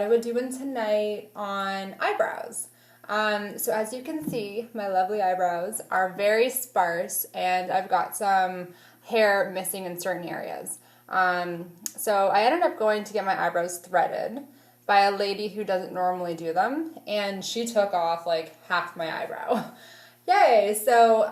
I would do one tonight on eyebrows. So as you can see, my lovely eyebrows are very sparse and I've got some hair missing in certain areas. So I ended up going to get my eyebrows threaded by a lady who doesn't normally do them, and she took off like half my eyebrow. Yay! So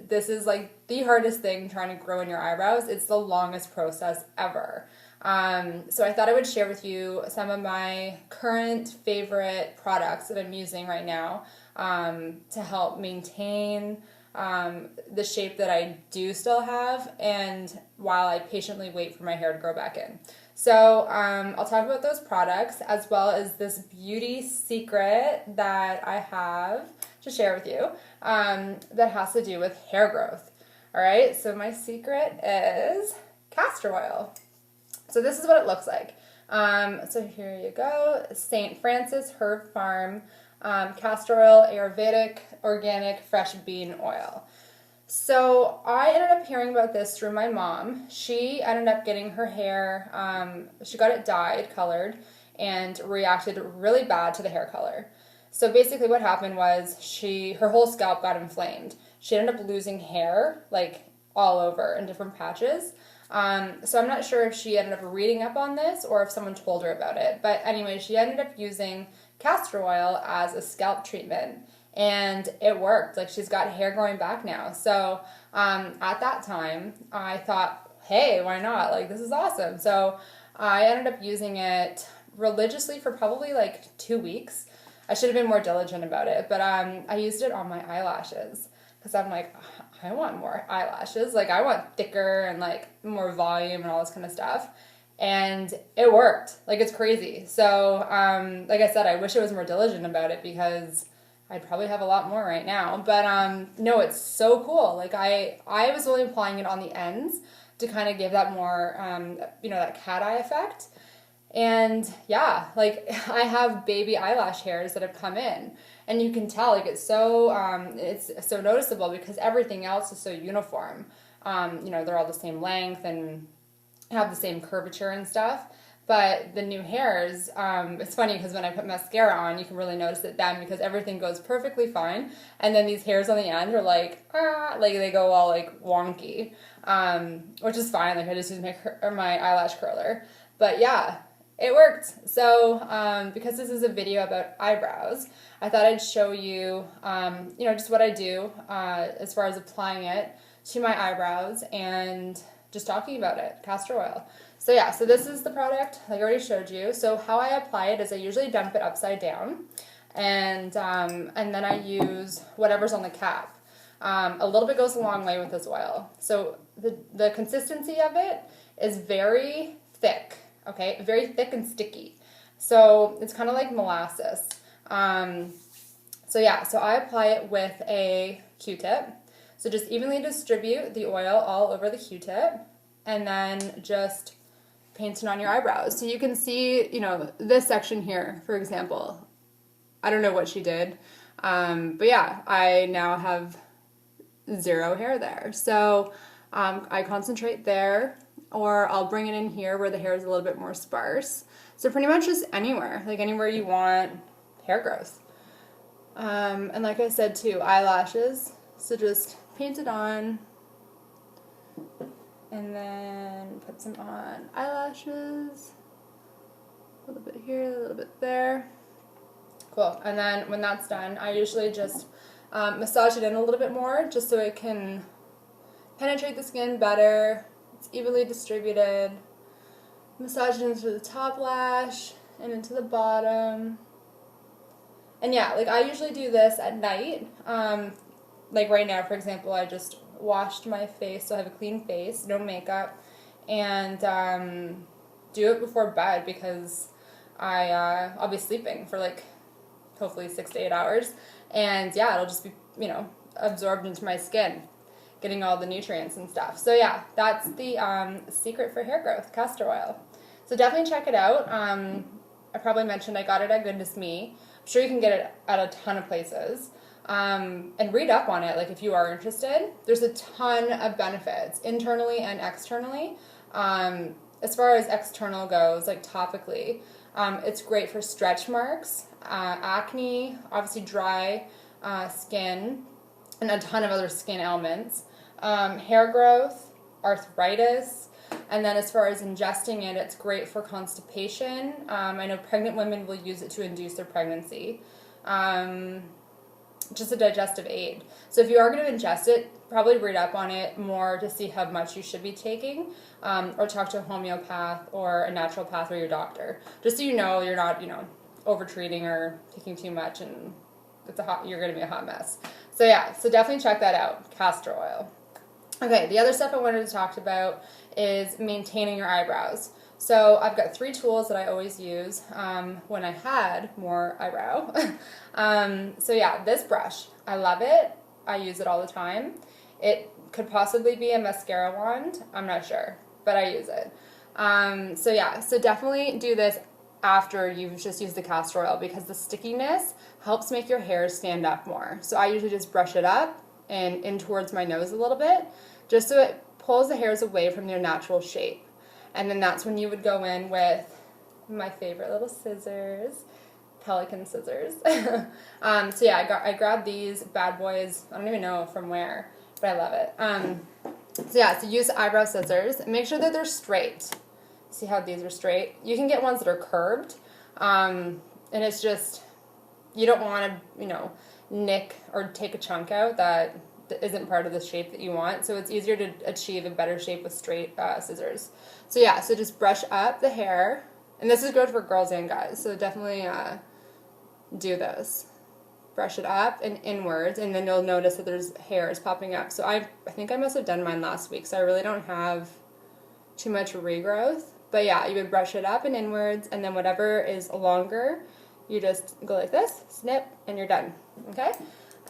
this is like the hardest thing trying to grow in your eyebrows. It's the longest process ever. So I thought I would share with you some of my current favorite products that I'm using right now to help maintain the shape that I do still have, and while I patiently wait for my hair to grow back in. So I'll talk about those products as well as this beauty secret that I have to share with you that has to do with hair growth. All right, so my secret is castor oil. So this is what it looks like. So here you go, St. Francis Herb Farm castor oil, Ayurvedic, organic, fresh bean oil. So I ended up hearing about this through my mom. She ended up getting her hair, she got it dyed, colored, and reacted really bad to the hair color. So basically what happened was her whole scalp got inflamed. She ended up losing hair like all over in different patches. So I'm not sure if she ended up reading up on this or if someone told her about it. But anyway, she ended up using castor oil as a scalp treatment, and it worked. Like, she's got hair growing back now. So at that time, I thought, hey, why not? Like, this is awesome. So I ended up using it religiously for probably like 2 weeks. I should have been more diligent about it, but I used it on my eyelashes because I'm like, I want more eyelashes. Like, I want thicker and like more volume and all this kind of stuff. And it worked. Like, it's crazy. So, like I said, I wish I was more diligent about it because I'd probably have a lot more right now. But no, it's so cool. Like, I was only applying it on the ends to kind of give that more, that cat eye effect. And yeah, like, I have baby eyelash hairs that have come in, and you can tell, like, it's so noticeable because everything else is so uniform. They're all the same length and have the same curvature and stuff. But the new hairs, it's funny because when I put mascara on, you can really notice it then because everything goes perfectly fine. And then these hairs on the end are like they go all like wonky, which is fine. Like, I just use my eyelash curler. But yeah, it worked. So because this is a video about eyebrows, I thought I'd show you, just what I do as far as applying it to my eyebrows and just talking about it, castor oil. So yeah, so this is the product, like I already showed you. So how I apply it is I usually dump it upside down, and then I use whatever's on the cap. A little bit goes a long way with this oil. So the consistency of it is very thick, okay? Very thick and sticky. So it's kind of like molasses. So I apply it with a Q-tip. So just evenly distribute the oil all over the Q-tip and then just paint it on your eyebrows. So you can see, this section here, for example. I don't know what she did, but yeah, I now have zero hair there. So I concentrate there, or I'll bring it in here where the hair is a little bit more sparse. So pretty much just anywhere, like anywhere you want hair growth. And like I said too, eyelashes. So just paint it on, and then put some on eyelashes. A little bit here, a little bit there. Cool. And then when that's done, I usually just massage it in a little bit more, just so it can penetrate the skin better. It's evenly distributed. Massage it into the top lash and into the bottom. And yeah, like, I usually do this at night. Like right now, for example, I just washed my face, so I have a clean face, no makeup, and do it before bed because I'll be sleeping for like hopefully 6 to 8 hours, and yeah, it'll just be absorbed into my skin, getting all the nutrients and stuff. So yeah, that's the secret for hair growth, castor oil. So definitely check it out. I probably mentioned I got it at Goodness Me. I'm sure you can get it at a ton of places. And read up on it, like, if you are interested. There's a ton of benefits, internally and externally. As far as external goes, like topically, It's great for stretch marks, acne, obviously dry skin, and a ton of other skin ailments, hair growth, arthritis, and then as far as ingesting it, it's great for constipation. I know pregnant women will use it to induce their pregnancy. Just a digestive aid. So if you are going to ingest it, probably read up on it more to see how much you should be taking, or talk to a homeopath or a naturopath or your doctor, just so you know you're not, over-treating or taking too much and you're going to be a hot mess. So yeah, so definitely check that out, castor oil. Okay, the other stuff I wanted to talk about is maintaining your eyebrows. So I've got 3 tools that I always use when I had more eyebrow. So yeah, this brush, I love it. I use it all the time. It could possibly be a mascara wand. I'm not sure, but I use it. So yeah, so definitely do this after you've just used the castor oil because the stickiness helps make your hairs stand up more. So I usually just brush it up and in towards my nose a little bit, just so it pulls the hairs away from their natural shape. And then that's when you would go in with my favorite little scissors, Pelican scissors. So yeah, I grabbed these bad boys. I don't even know from where, but I love it. So yeah, so use eyebrow scissors. Make sure that they're straight. See how these are straight? You can get ones that are curved. And it's just, you don't want to, nick or take a chunk out that isn't part of the shape that you want. So it's easier to achieve a better shape with straight scissors. So yeah, so just brush up the hair. And this is good for girls and guys. So definitely do this. Brush it up and inwards, and then you'll notice that there's hairs popping up. So I think I must have done mine last week, so I really don't have too much regrowth. But yeah, you would brush it up and inwards, and then whatever is longer, you just go like this, snip, and you're done. Okay?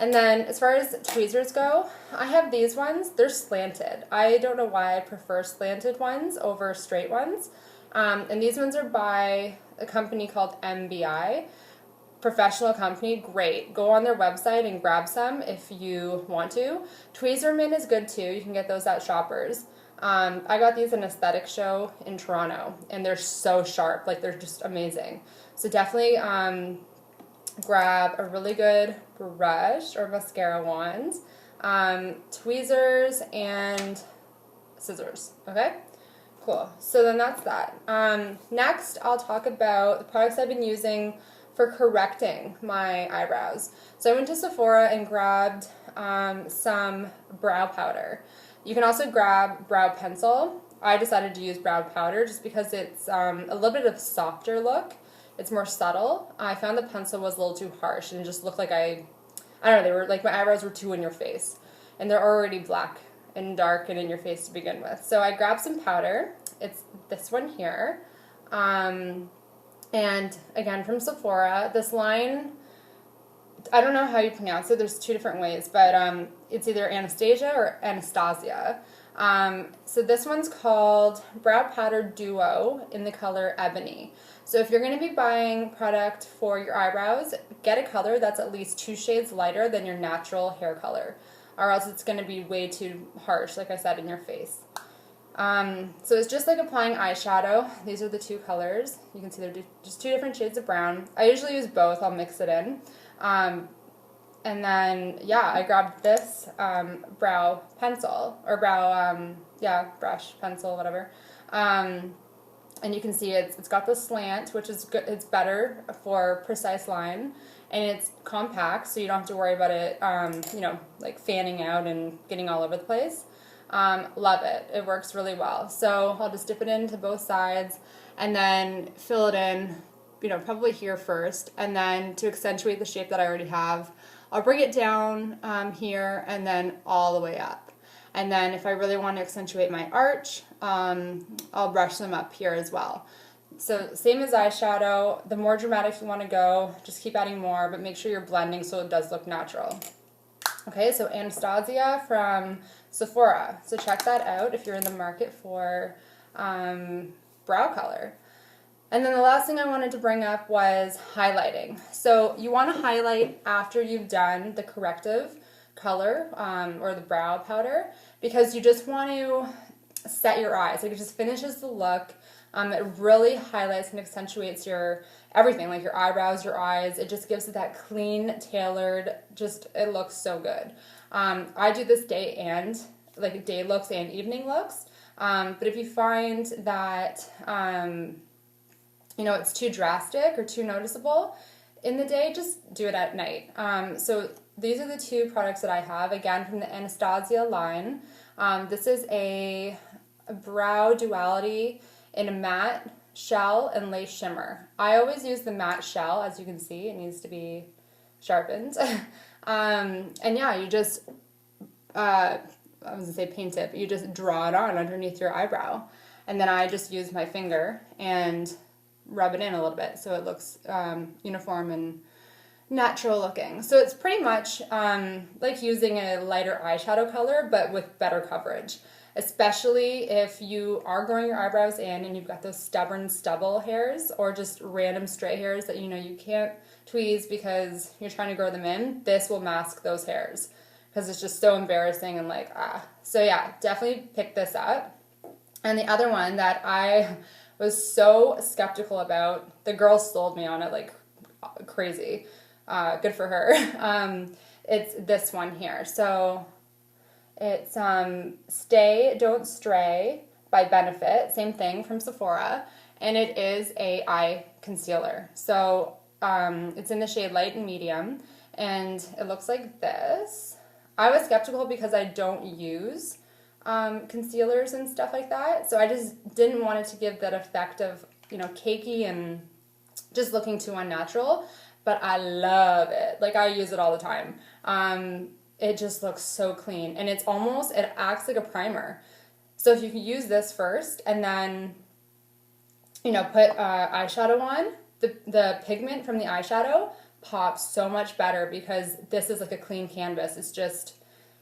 And then as far as tweezers go, I have these ones. They're slanted. I don't know why I prefer slanted ones over straight ones. And these ones are by a company called MBI. Professional company, great. Go on their website and grab some if you want to. Tweezerman is good too. You can get those at Shoppers. I got these in an aesthetic show in Toronto, and they're so sharp. Like, they're just amazing. So definitely grab a really good brush or mascara wand, tweezers, and scissors. Okay? Cool. So then that's that. Next, I'll talk about the products I've been using for correcting my eyebrows. So I went to Sephora and grabbed some brow powder. You can also grab brow pencil. I decided to use brow powder just because it's a little bit of a softer look. It's more subtle. I found the pencil was a little too harsh and it just looked like I don't know, they were like my eyebrows were too in your face. And they're already black and dark and in your face to begin with. So I grabbed some powder. It's this one here. And again, from Sephora, this line, I don't know how you pronounce it. There's 2 different ways, but it's either Anastasia or Anastasia. So this one's called Brow Powder Duo in the color Ebony. So if you're going to be buying product for your eyebrows, get a color that's at least 2 shades lighter than your natural hair color, or else it's going to be way too harsh, like I said, in your face. So it's just like applying eyeshadow. These are the 2 colors. You can see they're just 2 different shades of brown. I usually use both. I'll mix it in. And then, yeah, I grabbed this brow pencil, or brow, brush, pencil, whatever. And you can see it's got the slant, which is good. It's better for precise line, and it's compact, so you don't have to worry about it, like fanning out and getting all over the place. Love it. It works really well. So I'll just dip it into both sides and then fill it in, probably here first. And then to accentuate the shape that I already have, I'll bring it down here and then all the way up. And then if I really want to accentuate my arch, I'll brush them up here as well. So same as eyeshadow, the more dramatic you want to go, just keep adding more, but make sure you're blending so it does look natural. Okay, so Anastasia from Sephora. So check that out if you're in the market for brow color. And then the last thing I wanted to bring up was highlighting. So you want to highlight after you've done the corrective color or the brow powder, because you just want to set your eyes. Like, it just finishes the look. It really highlights and accentuates your everything, like your eyebrows, your eyes. It just gives it that clean, tailored, just, it looks so good. I do this day looks and evening looks. But if you find that, it's too drastic or too noticeable in the day, just do it at night. So these are the two products that I have, again, from the Anastasia line. This is a brow duality in a matte shell and lace shimmer. I always use the matte shell. As you can see, it needs to be sharpened. And yeah, you just, I was gonna say paint it, but you just draw it on underneath your eyebrow. And then I just use my finger and rub it in a little bit so it looks uniform and natural looking. So it's pretty much like using a lighter eyeshadow color, but with better coverage. Especially if you are growing your eyebrows in and you've got those stubborn stubble hairs or just random stray hairs that you can't tweeze because you're trying to grow them in, this will mask those hairs because it's just so embarrassing and like, So yeah, definitely pick this up. And the other one that I was so skeptical about, the girl sold me on it like crazy. Good for her. It's this one here. So it's Stay Don't Stray by Benefit, same thing from Sephora, and it is a eye concealer. So it's in the shade light and medium, and it looks like this. I was skeptical because I don't use concealers and stuff like that, so I just didn't want it to give that effect of cakey and just looking too unnatural. But I love it. Like, I use it all the time. It just looks so clean, and it acts like a primer. So if you can use this first and then, put eyeshadow on, the pigment from the eyeshadow pops so much better because this is like a clean canvas.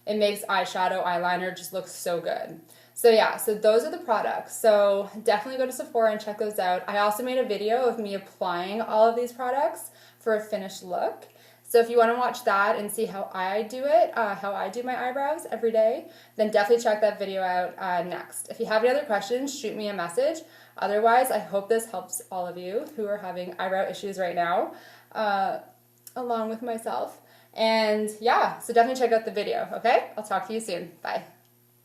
It makes eyeshadow, eyeliner just look so good. So yeah, so those are the products. So definitely go to Sephora and check those out. I also made a video of me applying all of these products for a finished look. So if you want to watch that and see how I do it, how I do my eyebrows every day, then definitely check that video out next. If you have any other questions, shoot me a message. Otherwise, I hope this helps all of you who are having eyebrow issues right now, along with myself. And yeah, so definitely check out the video, okay? I'll talk to you soon. Bye.